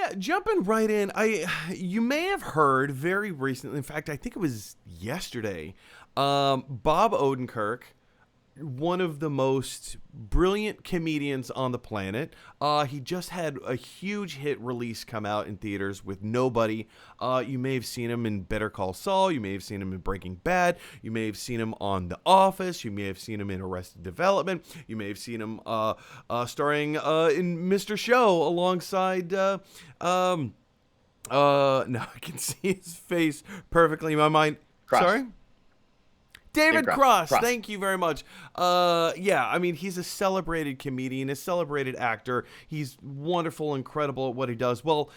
Yeah, jumping right in, you may have heard very recently. In fact, I think it was yesterday. Bob Odenkirk, one of the most brilliant comedians on the planet. He just had a huge hit release come out in theaters with Nobody. You may have seen him in Better Call Saul. You may have seen him in Breaking Bad. You may have seen him on The Office. You may have seen him in Arrested Development. You may have seen him starring in Mr. Show alongside. Now I can see his face perfectly in my mind. Cross. Sorry? David Cross. Cross. Thank you very much. Yeah, I mean, he's a celebrated comedian, a celebrated actor. He's wonderful, incredible at what he does. Well,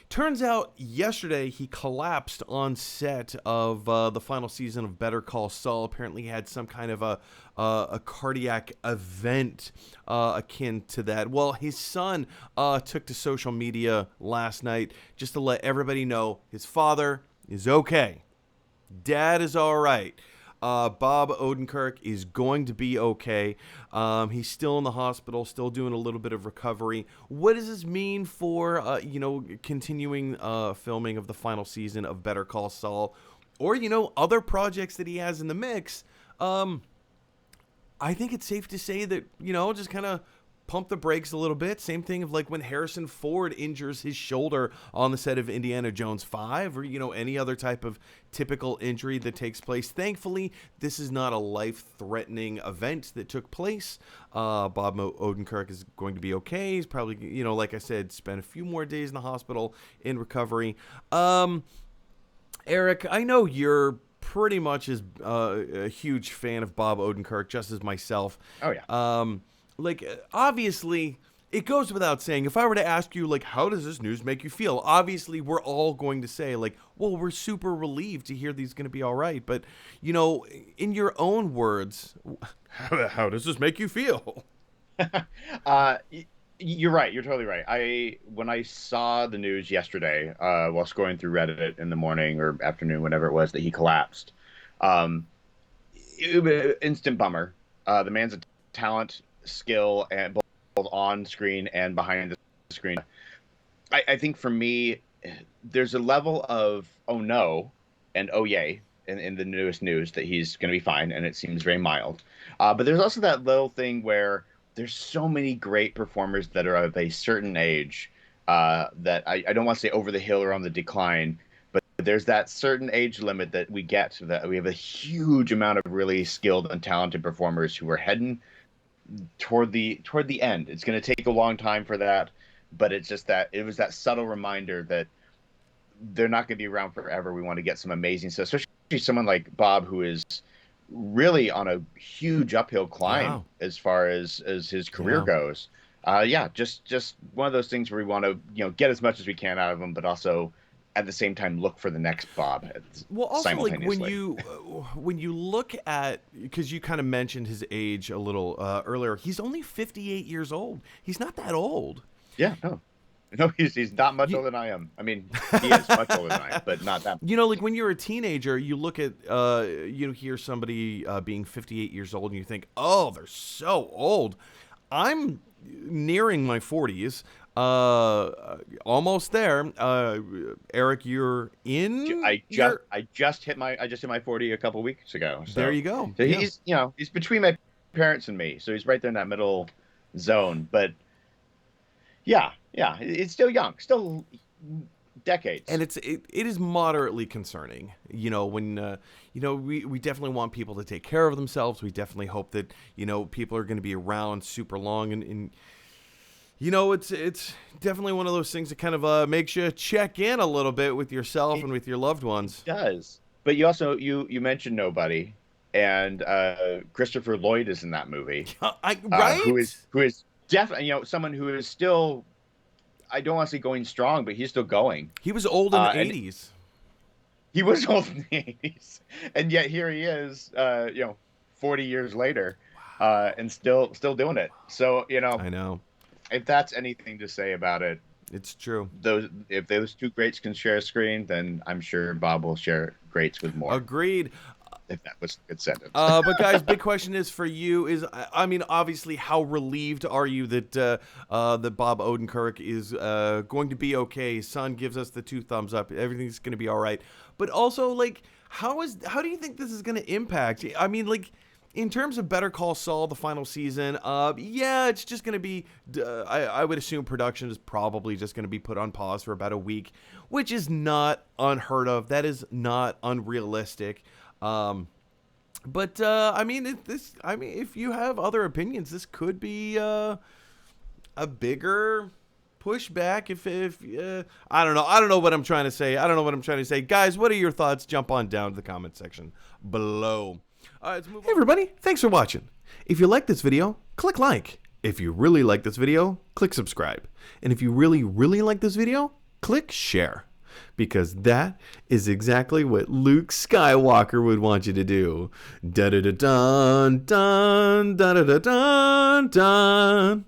turns out yesterday he collapsed on set of the final season of Better Call Saul. Apparently he had some kind of a cardiac event akin to that. Well, his son took to social media last night just to let everybody know his father is okay. Dad is all right. Bob Odenkirk is going to be okay. He's still in the hospital, still doing a little bit of recovery. What does this mean for, continuing filming of the final season of Better Call Saul, or, other projects that he has in the mix? I think it's safe to say that, just kind of pump the brakes a little bit. Same thing of like when Harrison Ford injures his shoulder on the set of Indiana Jones 5, or, any other type of typical injury that takes place. Thankfully, this is not a life-threatening event that took place. Bob Odenkirk is going to be okay. He's probably, like I said, spent a few more days in the hospital in recovery. Eric, I know you're pretty much a huge fan of Bob Odenkirk, just as myself. Oh, yeah. Obviously, it goes without saying, if I were to ask you, how does this news make you feel? Obviously, we're all going to say, well, we're super relieved to hear that he's going to be all right. But, in your own words, how does this make you feel? You're right. You're totally right. When I saw the news yesterday, while scrolling through Reddit in the morning or afternoon, whenever it was that he collapsed, it was an instant bummer. The man's a talent, skill, and both on screen and behind the screen. I think for me, there's a level of oh no and oh yay in the newest news that he's going to be fine, and it seems very mild. But there's also that little thing where there's so many great performers that are of a certain age that I don't want to say over the hill or on the decline, but there's that certain age limit that we get, that we have a huge amount of really skilled and talented performers who are heading toward the end. It's going to take a long time for that, but it's just that it was that subtle reminder that they're not going to be around forever. We want to get some amazing stuff, especially someone like Bob, who is really on a huge uphill climb as far as his career goes. Just one of those things where we want to get as much as we can out of him, but also at the same time look for the next Bob. Well, also when you look at, because you kind of mentioned his age a little earlier, he's only 58 years old. He's not that old. Yeah, no, he's not much older than I am. I mean, he is much older than I am, but not that much. When you're a teenager, you look at, hear somebody being 58 years old, and you think, oh, they're so old. I'm nearing my 40s, almost there. Eric, you're in. I just hit my 40 a couple weeks ago. So. There you go. So he's he's between my parents and me, so he's right there in that middle zone. But yeah, it's still young, still decades. And it is moderately concerning, when we definitely want people to take care of themselves. We definitely hope that people are going to be around super long, and it's definitely one of those things that kind of makes you check in a little bit with yourself and with your loved ones. It does. But you also you mentioned Nobody, and Christopher Lloyd is in that movie. Right? Who is definitely someone who is still, I don't want to say going strong, but he's still going. He was old in the 80s. He was old in the 80s, and yet here he is, 40 years later, and still doing it. So I know. If that's anything to say about it, it's true. If those two greats can share a screen, then I'm sure Bob will share greats with more. Agreed. if that was a good sentence. But guys, big question is for you is, I mean, obviously, how relieved are you that that Bob Odenkirk is going to be okay? His son gives us the 2 thumbs up. Everything's going to be all right. But also, like, how do you think this is going to impact? I mean, like, in terms of Better Call Saul, the final season, yeah, it's just going to be, I would assume production is probably just going to be put on pause for about a week, which is not unheard of. That is not unrealistic. But I mean, if you have other opinions, this could be a bigger pushback. If I don't know what I'm trying to say. Guys, what are your thoughts? Jump on down to the comment section below. All right, let's move on. Hey everybody, thanks for watching. If you like this video, click like. If you really like this video, click subscribe. And if you really, really like this video, click share. Because that is exactly what Luke Skywalker would want you to do. Da da da dun dun da da da dun dun.